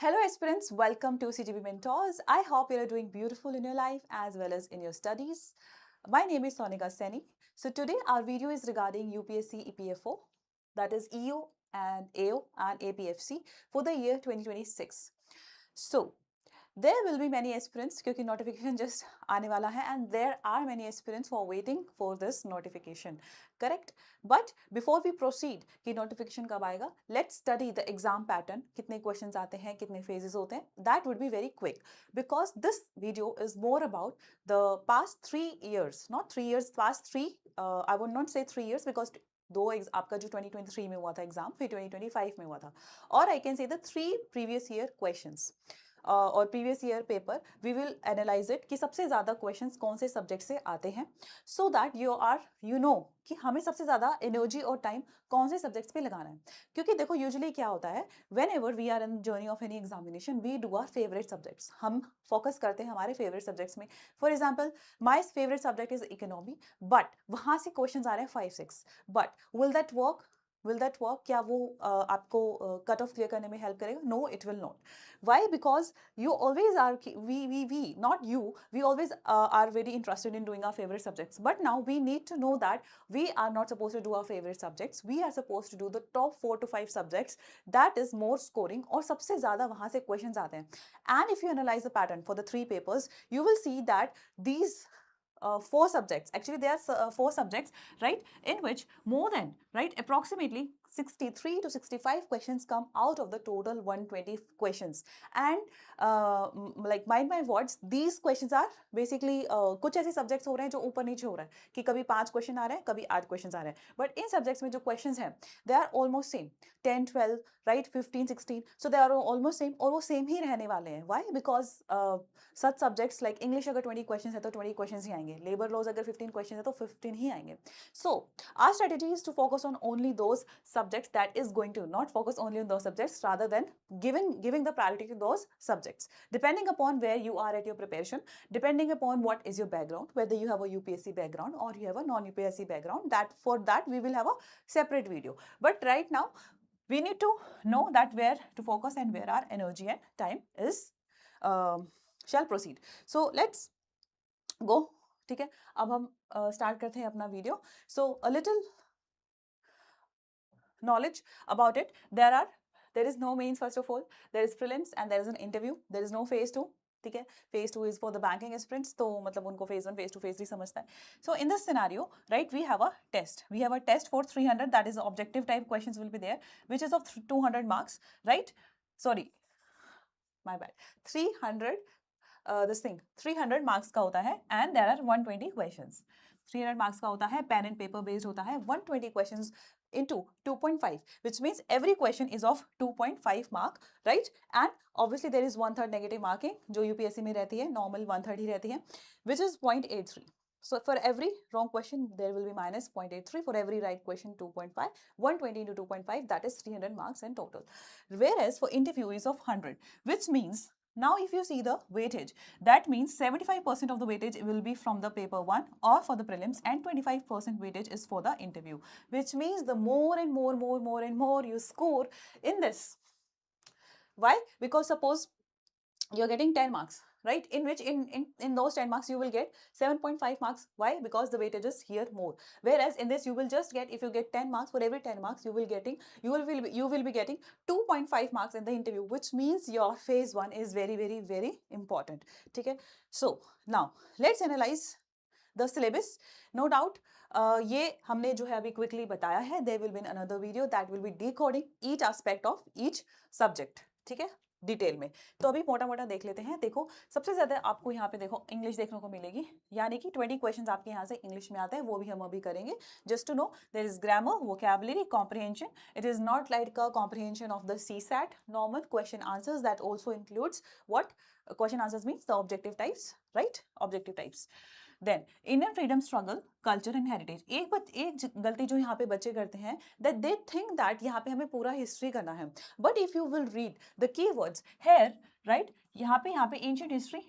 Hello aspirants, welcome to CGB Mentors. I hope you are doing beautiful in your life as well as in your studies. My name is Sonika Seni. So today our video is regarding UPSC EPFO, that is EU and AO and APFC for the year 2026. So there will be many aspirants क्योंकि notification just आने वाला है and there are many aspirants who are waiting for this notification, correct? But before we proceed कि notification कब आएगा, let's study the exam pattern, कितने questions आते हैं, कितने phases होते हैं. That would be very quick because this video is more about the past 3 years, not 3 years, past 3, I would not say 3 years because दो आपका जो 2023 में हुआ था एग्जाम फिर 2025 में हुआ था और I can say the 3 previous year questions और previous year paper we will analyse it कि सबसे ज़्यादा क्वेश्चंस कौन से सब्जेक्ट से आते हैं सो दैट यू नो कि हमें सबसे ज़्यादा एनर्जी और टाइम कौन से सब्जेक्ट्स पे लगाना है क्योंकि देखो यूजुअली क्या होता है whenever we are in journey of any examination we do our favourite subjects हम फोकस करते हैं हमारे फेवरेट सब्जेक्ट्स में for example my favourite subject is economy but वहाँ से क्वेश्चन आ रहे हैं 5-6 बट विल दैट वर्क क्या वो आपको कट ऑफ क्लियर करने में हेल्प करेगा no it will not why because you always are we not you we always are very interested in doing our favorite subjects but now we need to know that we are not supposed to do our favorite subjects we are supposed to do the top 4 to 5 subjects that is more scoring और सबसे ज़्यादा वहाँ से questions आते हैं and if you analyze the pattern for the 3 papers you will see that these 4 subjects actually there are 4 subjects right in which more than right approximately 63 to 65 questions come out of the total 120 questions and like mind my words these questions are basically कुछ ऐसे subjects हो रहे हैं जो ऊपर नीचे हो रहा है कि कभी 5 question आ रहे हैं कभी 8 questions आ रहे हैं but इन subjects में जो questions हैं they are almost same 10 12 right 15 16 so they are almost same और वो same ही रहने वाले हैं why because such subjects like English अगर 20 questions है तो 20 questions ही आएंगे labor laws अगर 15 questions है तो 15 ही आएंगे so our strategy is to focus on only those subjects that is going to not focus only on those subjects rather than giving the priority to those subjects depending upon where you are at your preparation depending upon what is your background whether you have a UPSC background or you have a non-UPSC background that for that we will have a separate video but right now we need to know that where to focus and where our energy and time is shall proceed so let's go ठीक है अब हम start करते हैं अपना video so a little knowledge about it there is no mains first of all there is prelims and there is an interview there is no phase 2 ठीक है phase 2 is for the banking aspirants तो मतलब उनको phase 1 phase 2 phase 3 समझता है so in this scenario right we have a test for 300 that is objective type questions will be there which is of 200 marks right sorry my bad 300 this thing 300 marks का होता है and there are 120 questions 300 marks का होता है pen and paper based होता है 120 questions into 2.5 which means every question is of 2.5 mark right and obviously there is 1/3 negative marking जो UPSC में रहती है normal 1/3 ही रहती है which is 0.83 so for every wrong question there will be minus 0.83 for every right question 2.5 120 into 2.5 that is 300 marks in total whereas for interview is of 100 which means now if you see the weightage that means 75% of the weightage will be from the paper 1 or for the prelims and 25% weightage is for the interview which means the more and more you score in this why because suppose you're getting 10 marks right in which in those 10 marks you will get 7.5 marks why because the weightage is here more whereas in this you will just get if you get 10 marks for every 10 marks you will be getting 2.5 marks in the interview which means your phase 1 is very important ठीक है so now let's analyze the syllabus no doubt ये हमने जो है अभी quickly बताया है there will be another video that will be decoding each aspect of each subject ठीक है डिटेल में तो अभी मोटा मोटा देख लेते हैं देखो सबसे ज्यादा आपको यहाँ पे देखो इंग्लिश देखने को मिलेगी यानी कि 20 क्वेश्चंस आपके यहाँ से इंग्लिश में आते हैं वो भी हम अभी करेंगे just to know there is grammar vocabulary comprehension it is not like a comprehension of the CSAT normal question answers that also includes what question answers means the objective types right objective types then Indian freedom struggle culture and heritage एक गलती जो यहाँ पे बच्चे करते हैं that they think that यहाँ पे हमें पूरा हिस्ट्री करना है but if you will read the keywords here right यहाँ पे एंशिएंट हिस्ट्री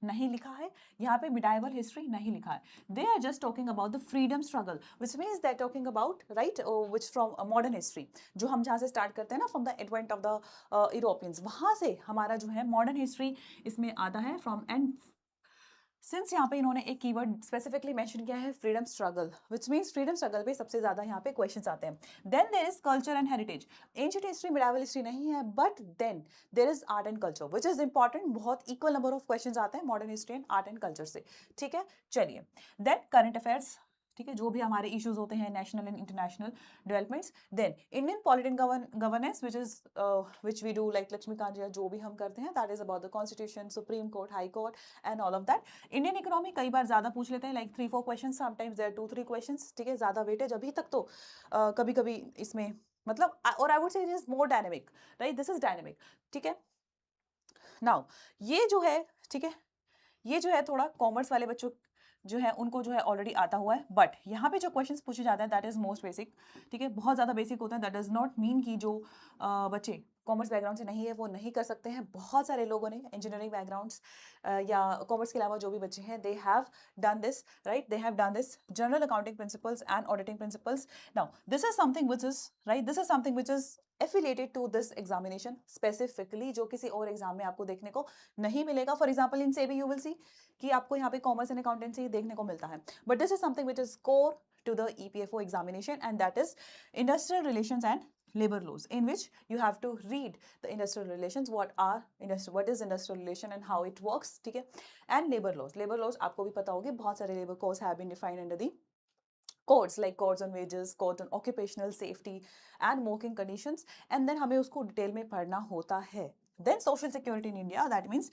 नहीं लिखा है, यहाँ पे मिडाइवल हिस्ट्री नहीं लिखा है. They are just talking about the freedom struggle, which means they're talking about, right, which from modern history. जो हम जहाँ से स्टार्ट करते हैं ना, from the advent of the Europeans, वहाँ से हमारा जो है modern history इसमें आता है from. And सिंस यहाँ पे इन्होंने एक कीवर्ड स्पेसिफिकली मेंशन किया है, freedom struggle, which means freedom struggle पे सबसे ज्यादा यहाँ पे क्वेश्चंस आते हैं. Then there is culture and heritage. Ancient history medieval history नहीं है, but then there is art and culture which is important. बहुत इक्वल नंबर ऑफ क्वेश्चंस आते हैं modern history and art and culture से. ठीक है, चलिए. देन करंट अफेयर्स, ठीक है, जो भी हमारे इश्यूज होते हैं, national and international developments. Then Indian political governance which is which we do, like Laxmikanth ji जो भी हम करते हैं, that is about the constitution, supreme court, high court and all of that. Indian economy कई बार ज्यादा पूछ लेते हैं, like 3-4 question, sometimes there 2-3 questions. ठीक है, ज्यादा वेटेज अभी तक तो कभी कभी इसमें मतलब, और I would say it is more dynamic, right, this is dynamic. ठीक है, नाउ ये जो है, ठीक है, ये जो है थोड़ा कॉमर्स वाले बच्चों जो है उनको जो है ऑलरेडी आता हुआ है, बट यहाँ पे जो क्वेश्चंस पूछे जाते हैं दैट इज मोस्ट बेसिक. ठीक है, बहुत ज़्यादा बेसिक होता है. दैट डज नॉट मीन कि जो बच्चे कॉमर्स बैकग्राउंड से नहीं है वो नहीं कर सकते हैं. बहुत सारे लोगों ने इंजीनियरिंग बैकग्राउंड्स या कॉमर्स के अलावा जो भी बच्चे हैं, they have done this, right, they have done this general accounting principles and auditing principles. Now this is something which is, right, this is something which is affiliated to this examination specifically, जो किसी और exam में आपको देखने को नहीं मिलेगा. For example in SEBI you will see कि आपको यहाँ पे कॉमर्स एंड अकाउंटेंसी देखने को मिलता है, but this is something which is core to the EPFO examination, and that is industrial relations and labor laws, in which you have to read the industrial relations, what is industrial relation and how it works. ठीक है, and labor laws आपको भी पता होगी, बहुत सारे labor codes have been defined under the codes, like codes on wages, codes on occupational safety and working conditions, and then हमें उसको डिटेल में पढ़ना होता है. Then social security in India, that means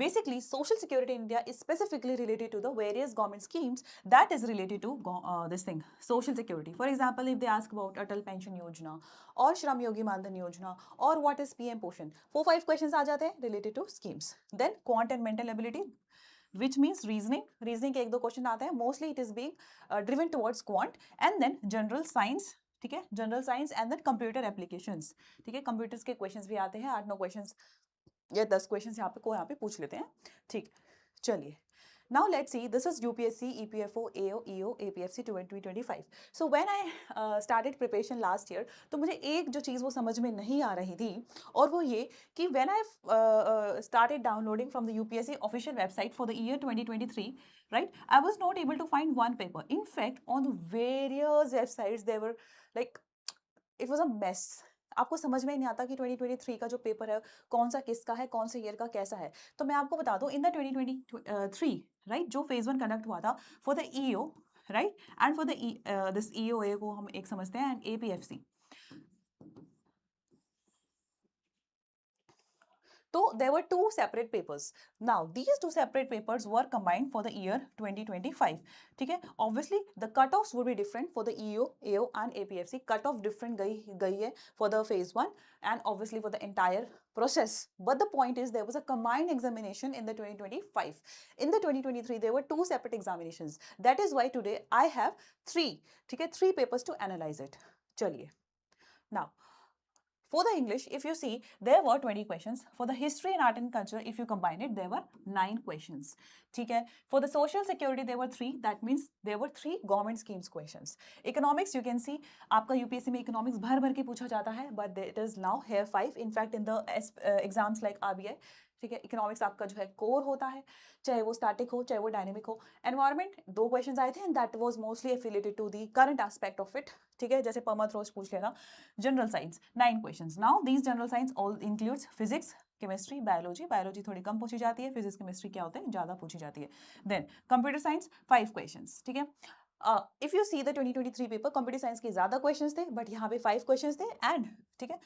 basically social security in India is specifically related to the various government schemes that is related to this thing, social security. For example, if they ask about Atal Pension Yojana or Shram Yogi Mandan Yojana or what is PM Poshan, 4-5 questions आ जाते हैं related to schemes. Then quant and mental ability, which means reasoning के 1-2 question आते हैं. Mostly it is being driven towards quant. And then general science, ठीक है, general science and then computer applications. ठीक है, computers के क्वेश्चंस भी आते हैं, 8-9 क्वेश्चंस या 10 क्वेश्चंस यहाँ पे पूछ लेते हैं. ठीक, चलिए. Now let's see, this is UPSC, EPFO, AO, EO, APFC 2025. So when I started preparation last year, तो मुझे एक जो चीज़ वो समझ में नहीं आ रही थी, और वो ये कि when I started downloading from the UPSC official website for the year 2023, right, I was not able to find one paper. In fact, on various websites, they were like, it was a mess. आपको समझ में ही नहीं आता कि 2023 का जो paper है कौन सा किसका है, कौन से ईयर का कैसा है. तो मैं आपको बता दूं, इन द 2023, राइट, जो फेज 1 कंडक्ट हुआ था for the EO, right, and for the this EOA को हम एक समझते हैं, and APFC. So there were 2 separate papers. Now these 2 separate papers were combined for the year 2025. ठीक है, obviously the cutoffs would be different for the EO, AO and APFC. Cutoff different गई है for the phase 1 and obviously for the entire process. But the point is there was a combined examination in the 2025. In the 2023 there were 2 separate examinations. That is why today I have 3, ठीक है, 3 papers to analyze it. चलिए. Now for the English, if you see, there were 20 questions. For the history and art and culture, if you combine it, there were 9 questions. ठीक है. For the social security, there were 3. That means there were 3 government schemes questions. Economics, you can see, आपका UPSC में economics भर भर के पूछा जाता है, but it is now here 5. In fact, in the exams like RBI, ठीक है, इकोनॉमिक्स आपका जो है कोर होता है, चाहे वो स्टैटिक हो चाहे वो डायनेमिक हो. एनवायरमेंट 2 क्वेश्चंस आए थे, and that was mostly affiliated to the current aspect of it. ठीक है, जैसे परमाथ्रोज पूछ लिया था. General science 9 questions. Now these general science all includes physics, chemistry, biology थोड़ी कम पूछी जाती है, फिजिक्स केमिस्ट्री क्या होते हैं ज़्यादा पूछी जाती है. Then computer science 5 questions. ठीक है, if you see the 2023 paper, computer science के ज्यादा क्वेश्चंस थे, बट यहाँ पे 5 क्वेश्चंस थे. एंड ठीक है,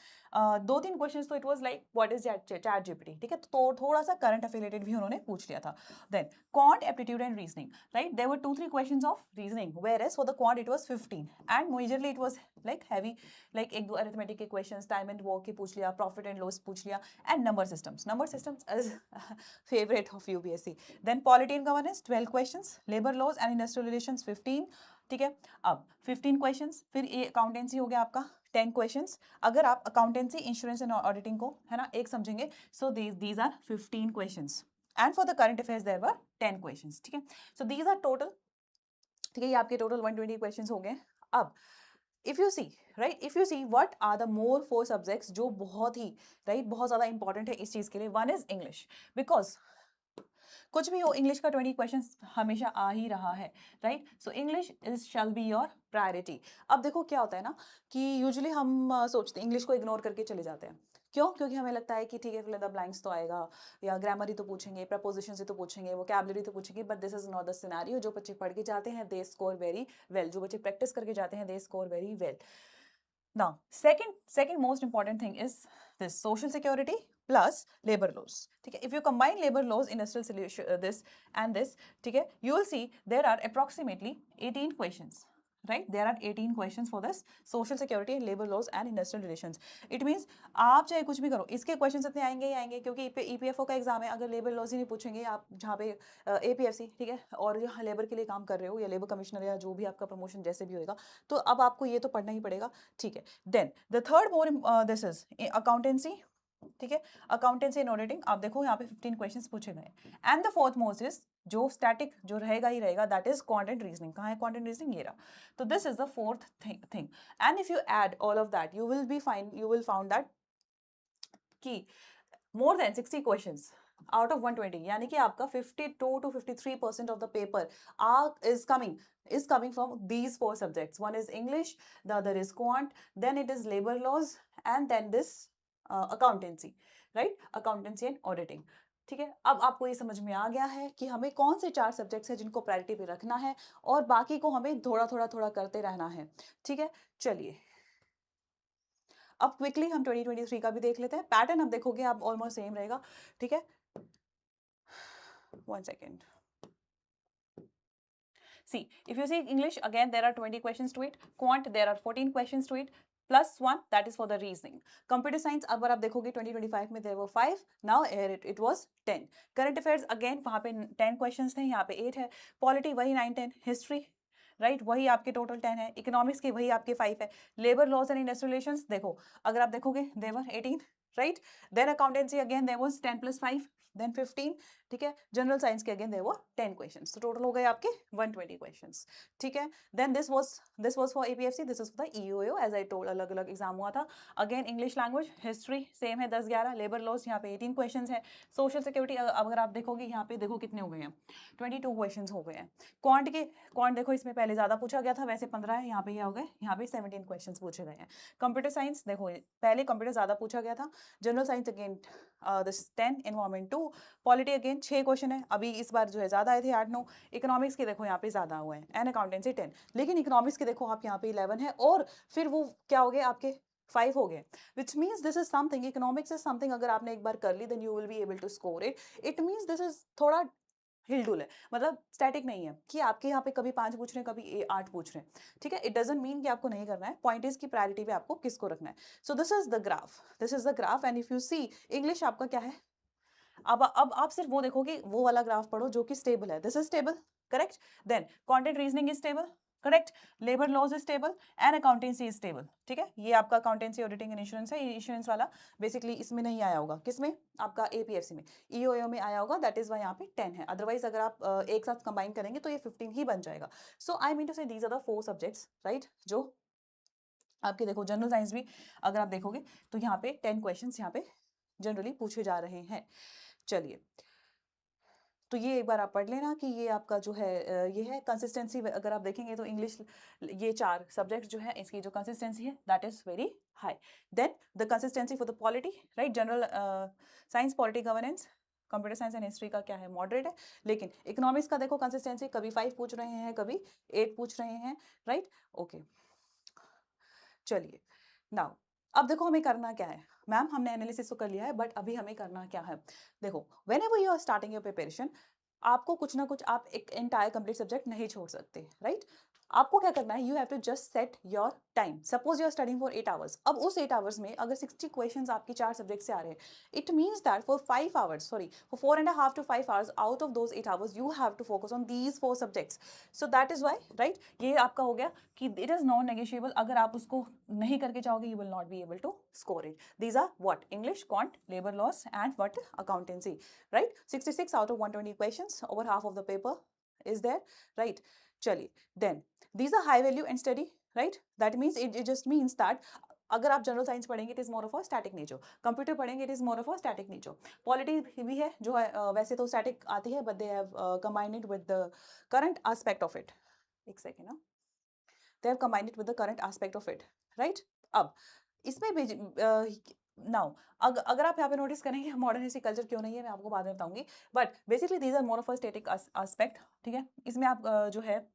2-3 क्वेश्चंस तो it was like what is chat GPT. ठीक है, तो थोड़ा सा करंट एफिलिएटेड भी उन्होंने पूछ लिया था. Then quant, aptitude and reasoning, right, there were 2-3 questions of reasoning, whereas for the quant it was 15. And majorly it was like heavy, like 1-2 arithmetic के क्वेश्चंस, टाइम एंड वर्क के पूछ लिया, profit and loss पूछ लिया, and number systems is favourite of UPSC. Then polity and governance 12 questions, labour laws and industrial relations 15. ठीक है, अब 15 questions. फिर ये अकाउंटेंसी हो गया आपका 10 क्वेश्चंस. अगर आप अकाउंटेंसी, इंश्योरेंस एंड ऑडिटिंग को है ना एक समझेंगे, so these are 15 questions. And for the current affairs there were 10 questions, ठीक है। सो दीज आर टोटल, ठीक है, ये आपके टोटल 120 क्वेश्चंस हो गए। अब if you see, right, if you see what are the more 4 subjects जो बहुत ही, राइट, बहुत ज्यादा इंपॉर्टेंट है इस चीज के लिए। वन इज इंग्लिश, बिकॉज कुछ भी हो, इंग्लिश का 20 क्वेश्चन हमेशा आ ही रहा है, right. So English is shall be your priority. अब देखो क्या होता है ना कि यूजुअली हम सोचते हैं, इंग्लिश को इग्नोर करके चले जाते हैं। क्यों? क्योंकि हमें लगता है कि ठीक है, फिल द ब्लैंक्स तो आएगा, या ग्रामर ही तो पूछेंगे, प्रपोजिशन ही तो पूछेंगे, वोकैबुलरी तो पूछेंगे, but this is not the scenario. जो बच्चे पढ़ के जाते हैं दे स्कोर वेरी वेल, जो बच्चे प्रैक्टिस करके जाते हैं they score very well. Now, second most important thing is this social security plus labor laws. ठीक है, if you combine labor laws, industrial solution, this and this, ठीक है, you will see there are approximately 18 questions. Right, there are 18 questions for this social security and labor laws and industrial relations. It means आप चाहे कुछ भी करो, इसके questions इतने आएंगे ही आएंगे, क्योंकि ईपीएफओ का एग्जाम है। अगर लेबर लॉज ही नहीं पूछेंगे आप, जहाँ पे एपीएफसी, ठीक है, और यहाँ लेबर के लिए काम कर रहे हो, या लेबर कमिश्नर, या जो भी आपका प्रमोशन जैसे भी होएगा, तो अब आपको ये तो पढ़ना ही पड़ेगा, ठीक है। Then the third more this is accountancy, ठीक है, अकाउंटेंसी एंड ऑडिटिंग। आप देखो यहाँ पे 15 क्वेश्चंस पूछे गए। And the fourth most is जो स्टैटिक जो रहेगा ही रहेगा, दैट इज क्वांट रीजनिंग। कहाँ है क्वांट रीजनिंग? ये रहा। तो this is the fourth thing. And if you add all of that, you will found that कि more than 60 questions out of 120, यानी कि आपका 52 to 53% of the paper is coming from these 4 subjects. One is English, the other is quant, then it is labor laws, and then this accountancy, right? Accountancy and auditing. ठीक है, अब आपको ये समझ में आ गया है कि हमें कौन से 4 सब्जेक्ट्स हैं जिनको प्रायोरिटी पे रखना है, और बाकी को हमें थोड़ा थोड़ा थोड़ा करते रहना है, ठीक है। चलिए अब क्विकली हम 2023 का भी देख लेते हैं। पैटर्न अब देखोगे आप ऑलमोस्ट सेम रहेगा, ठीक है। 1 second. See, if you see English, again there are 20 questions to it. Quant, there are 14 questions to it, plus 1, that is for the reasoning. Computer science, अगर आप देखोगे 2025 में there were 5, now here it was 10. Current affairs, again वहाँ पे 10 questions थे, यहाँ पे 8 है। Polity वही 9, 10, history, राइट, वही आपके टोटल 10 है। इकोनॉमिक्स के वही आपके 5 है। Labour laws and industrial relations, देखो अगर आप देखोगे there were 18, right. Then accountancy again there was 10 + 5, then 15, ठीक है। जनरल साइंस के अगेन देयर वर 10 क्वेश्चंस, तो टोटल हो गए आपके 120 क्वेश्चंस, ठीक है। Then this was for APFC, this is for the EOAO, as I told, अलग अलग एग्जाम हुआ था। Again English language, history same है 10-11, लेबर लॉज यहाँ पे 18 क्वेश्चंस है। सोशल सिक्योरिटी अगर आप देखोगे यहाँ पे देखो कितने हो गए हैं, 22 क्वेश्चंस हो गए हैं। क्वांट देखो इसमें पहले ज्यादा पूछा गया था, वैसे 15 है, यहाँ पे ये हो गए, यहाँ पे 17 क्वेश्चंस पूछे गए हैं। कंप्यूटर साइंस देखो पहले कंप्यूटर ज्यादा पूछा गया था। General science again this 10, environment 2, polity again 6 question है, अभी इस बार जो है ज्यादा आए थे 8-9। इकोनॉमिक्स के देखो यहाँ पे ज्यादा हुए हैं, एंड अकाउंटेंसी 10, लेकिन इकोनॉमिक्स के देखो आप यहाँ पे 11 है, और फिर वो क्या हो गए आपके 5 हो गए, which means this is something, economics is something, अगर आपने एक बार कर ली then you will be able to score it. It means this is थोड़ा हिलडुल है, मतलब स्टैटिक नहीं है कि आपके यहाँ पे कभी 5 पूछ रहे हैं, कभी 8 पूछ रहे हैं, ठीक है। इट डजंट मीन कि आपको नहीं करना है, पॉइंट इज की प्रायोरिटी पे आपको किसको रखना है। So this is the graph, and if you see English आपका क्या है, अब आप सिर्फ वो देखोगे, वो वाला ग्राफ पढ़ो जो कि स्टेबल है, this is stable, correct. Then content reasoning is stable, correct. Labour laws is stable, and accountancy is stable, ठीक है। ये आपका अकाउंटेंसी, ऑडिटिंग एंड इंश्योरेंस है। इंश्योरेंस वाला बेसिकली इसमें नहीं आया होगा, किसमें? आपका एपीएफसी में, ईओएओ में आया होगा, दैट इज वाई यहाँ पे 10 है। अदरवाइज अगर आप एक साथ कंबाइन करेंगे तो ये 15 ही बन जाएगा। So I mean to say these are the 4 subjects, right, जो आपके देखो जनरल साइंस भी अगर आप देखोगे तो यहाँ पे 10 क्वेश्चंस यहाँ पे जनरली पूछे जा रहे हैं। चलिए, तो ये एक बार आप पढ़ लेना कि ये आपका जो है ये है कंसिस्टेंसी। अगर आप देखेंगे तो इंग्लिश, ये 4 सब्जेक्ट जो है इसकी जो कंसिस्टेंसी है that is very high. Then the consistency for the polity, right, general science, polity, governance, computer science and history का क्या है, मॉडरेट है। लेकिन इकोनॉमिक्स का देखो कंसिस्टेंसी, कभी 5 पूछ रहे हैं, कभी 8 पूछ रहे हैं, राइट, ओके। चलिए नाउ अब देखो हमें करना क्या है। मैम हमने एनालिसिस तो कर लिया है, बट अभी हमें करना क्या है। देखो whenever you are starting your preparation, आपको कुछ ना कुछ, आप एक एंटायर कंप्लीट सब्जेक्ट नहीं छोड़ सकते, राइट। आपको क्या करना है, you have to just set your time. Suppose you are studying for 8 hours. अब उस 8 आवर्स में अगर 60 क्वेश्चन आपकी 4 सब्जेक्ट से आ रहे हैं, it means that for 5 hours, sorry, for 4.5 to 5 hours out of those 8 hours you have to focus on these 4 subjects. So that is why, right, ये आपका हो गया कि इट इज नॉन नेगोशिएबल. अगर आप उसको नहीं करके जाओगे, you will not be able to score it. These are what, English, quant, labour laws and what, accountancy, right. 66 out of 120 questions, over half of the paper is there, right. चलिए, then these are high value and steady, right. That means it just means that अगर आप general science पढ़ेंगे it is more of a static nature, computer पढ़ेंगे it is more of a static nature, polity भी है जो है वैसे तो स्टैटिक आती है, but they have combined it with the current aspect of it. एक सेकेंड ना, they have combined it with the current aspect of it, right. अब इसमें भी नाउ अगर आप यहाँ पे नोटिस करेंगे मॉडर्न हिस्ट्री कल्चर क्यों नहीं है, मैं आपको बाद में बताऊंगी, but basically these are more of a static aspect. ठीक है, इसमें आप जो है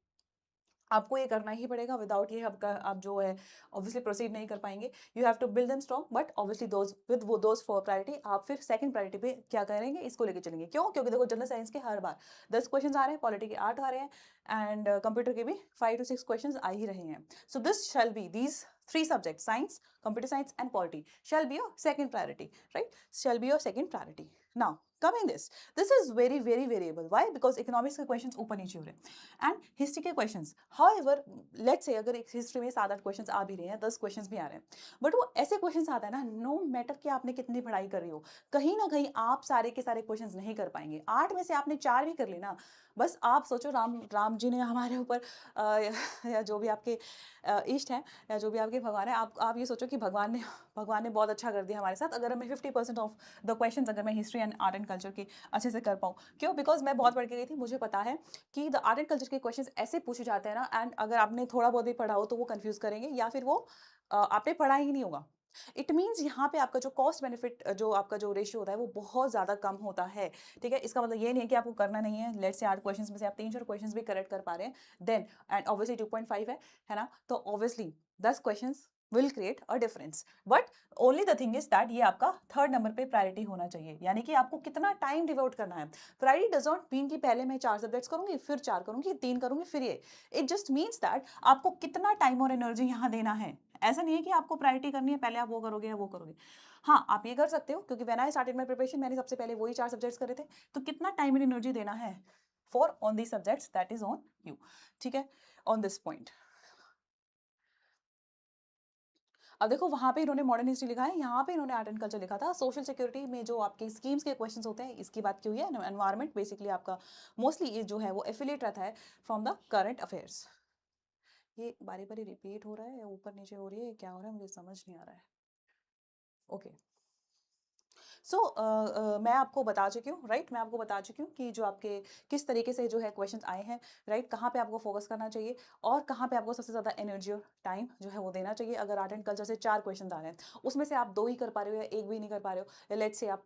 आपको ये करना ही पड़ेगा, विदाउट ये आप जो है ऑब्वियसली प्रोसीड नहीं कर पाएंगे. You have to build them strong, but obviously those with वो दोज फॉर प्रायोरिटी आप फिर सेकंड प्रायोरिटी पे क्या करेंगे, इसको लेके चलेंगे. क्यों? क्योंकि देखो जनरल साइंस के हर बार 10 क्वेश्चन आ रहे हैं, पॉलिटी के 8 आ रहे हैं, एंड कंप्यूटर के भी 5 to 6 क्वेश्चन आ ही रहे हैं. So this shall be these 3 subjects, science, computer science and polity shall be your second priority, right, shall be your second priority. Now coming this is very variable. Why? Because economics के questions ऊपर नीचे हो रहे हैं and history के questions, however let's say अगर history में 7-8 questions आ भी रहे हैं, 10 क्वेश्चंस भी आ रहे हैं, बट वो ऐसे क्वेश्चंस आता है ना, नो मैटर कि आपने कितनी पढ़ाई कर रही हो, कहीं ना कहीं आप सारे के सारे क्वेश्चंस नहीं कर पाएंगे. 8 में से आपने 4 भी कर लेना, बस आप सोचो राम जी ने हमारे ऊपर या जो भी आपके इष्ट हैं या जो भी आपके भगवान है, आप ये सोचो कि भगवान ने बहुत अच्छा कर दिया हमारे साथ अगर मैं 50% ऑफ द क्वेश्चंस अगर मैं history and art and culture के अच्छे से कर पाऊँ. क्यों? बिकॉज मैं बहुत पढ़ के गई थी, मुझे पता है कि द आर्ट एंड कल्चर के क्वेश्चंस ऐसे पूछे जाते हैं ना, एंड अगर आपने थोड़ा बहुत भी पढ़ा हो तो वो कंफ्यूज करेंगे, या फिर वो आपने पढ़ा ही नहीं होगा. इट मीन्स यहाँ पे आपका जो कॉस्ट बेनिफिट जो आपका जो रेशियो होता है वो बहुत ज़्यादा कम होता है. ठीक है, इसका मतलब ये नहीं है कि आपको करना नहीं है. लेट्स से 8 क्वेश्चंस में से आप 3-4 क्वेश्चंस भी करेक्ट कर पा रहे हैं, देन एंड ऑब्वियसली 2.5 है ना, तो obviously 10 questions will create a difference. But only the thing is that ये आपका थर्ड नंबर पे प्रायोरिटी होना चाहिए, यानी कि आपको कितना टाइम डिवोट करना है. प्रायोरिटी डज नॉट मीन कि पहले मैं 4 सब्जेक्ट्स करूंगी, फिर 4 करूंगी, 3 करूंगी, फिर ये. इट जस्ट मीन्स दैट आपको कितना टाइम और एनर्जी यहाँ देना है. ऐसा नहीं है कि आपको प्रायोरिटी करनी है, पहले आप वो करोगे या वो करोगे. हाँ, आप ये कर सकते हो, क्योंकि when I started my preparation मैंने सबसे पहले वही 4 सब्जेक्ट्स करे थे. तो कितना टाइम एंड एनर्जी देना है for on the subjects, that is on you. ठीक है, ऑन दिस पॉइंट. अब देखो वहाँ पे इन्होंने मॉडर्न हिस्ट्री लिखा है, यहाँ पे इन्होंने आर्ट एंड कल्चर लिखा था. सोशल सिक्योरिटी में जो आपके स्कीम्स के क्वेश्चंस होते हैं, इसकी बात की हुई है. एनवायरनमेंट बेसिकली आपका मोस्टली जो है वो एफिलिएट रहता है फ्रॉम द करंट अफेयर्स. ये बारी बारी रिपीट हो रहा है या ऊपर नीचे हो रही है, क्या हो रहा है मुझे समझ नहीं आ रहा है. ओके. सो मैं आपको बता चुकी हूँ, राइट, मैं आपको बता चुकी हूँ कि जो आपके किस तरीके से जो है क्वेश्चंस आए हैं, राइट, कहाँ पे आपको फोकस करना चाहिए और कहाँ पे आपको सबसे ज़्यादा एनर्जी और टाइम जो है वो देना चाहिए. अगर आर्ट एंड कल्चर से 4 क्वेश्चन आ रहे हैं, उसमें से आप 2 ही कर पा रहे हो या 1 भी नहीं कर पा रहे हो, लेट्स से आप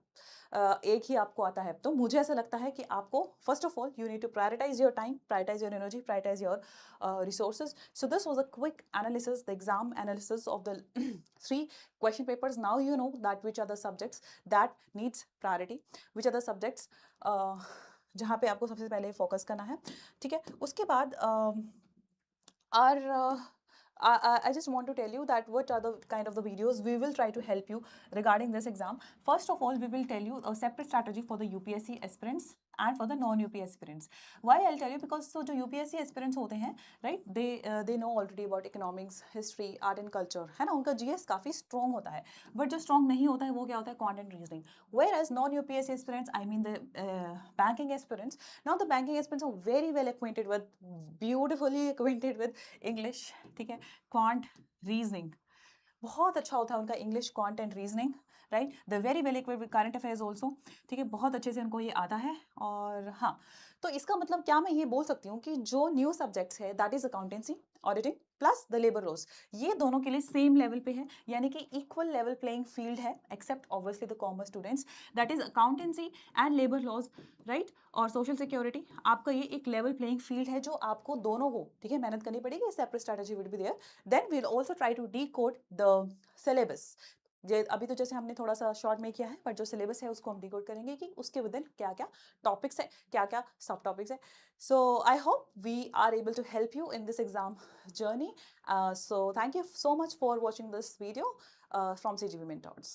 1 ही आपको आता है, तो मुझे ऐसा लगता है कि आपको first of all you need to prioritise your time, prioritise your energy, prioritise your resources. So this was a quick analysis, the exam analysis of the 3 question papers. Now you know that which are the subjects that needs priority, which are the subjects जहाँ पे आपको सबसे पहले focus करना है. ठीक है, उसके बाद our I just want to tell you that what are the kind of the videos we will try to help you regarding this exam. First of all, we will tell you a separate strategy for the UPSC aspirants and for the non-UP aspirants. Why I'll tell you, because so जो UPSC aspirants होते हैं, right, they know already about economics, history, art and culture, है ना, उनका GS काफ़ी strong होता है. But जो strong नहीं होता है वो क्या होता है, quant and reasoning. Whereas non-UPSC aspirants, I mean the banking aspirants, now the banking aspirants are very well acquainted with, beautifully acquainted with English. ठीक है, क्वांट, रीजनिंग बहुत अच्छा होता है उनका English, quant and reasoning, right. The very well equipped with current affairs also. ठीक है, बहुत अच्छे से उनको ये आता है. और हाँ, तो इसका मतलब क्या मैं ये बोल सकती हूँ कि जो न्यू सब्जेक्ट्स है that is accountancy, auditing plus the labour laws, ये दोनों के लिए सेम लेवल पे है, यानी कि इक्वल लेवल प्लेइंग फील्ड है, except obviously the commerce students. That is accountancy and labour laws, right, और सोशल सिक्योरिटी. आपका ये एक लेवल प्लेइंग फील्ड है जो आपको दोनों को, ठीक है, मेहनत करनी पड़ेगी. Separate strategy will be there. Then we will also try to decode the syllabus. अभी तो जैसे हमने थोड़ा सा शॉर्ट में किया है, बट जो सिलेबस है उसको हम डिकोड करेंगे कि उसके विद इन क्या क्या टॉपिक्स है, क्या क्या सब टॉपिक्स है. So I hope we are able to help you in this exam journey. So thank you so much for watching this video from CGP Mentors.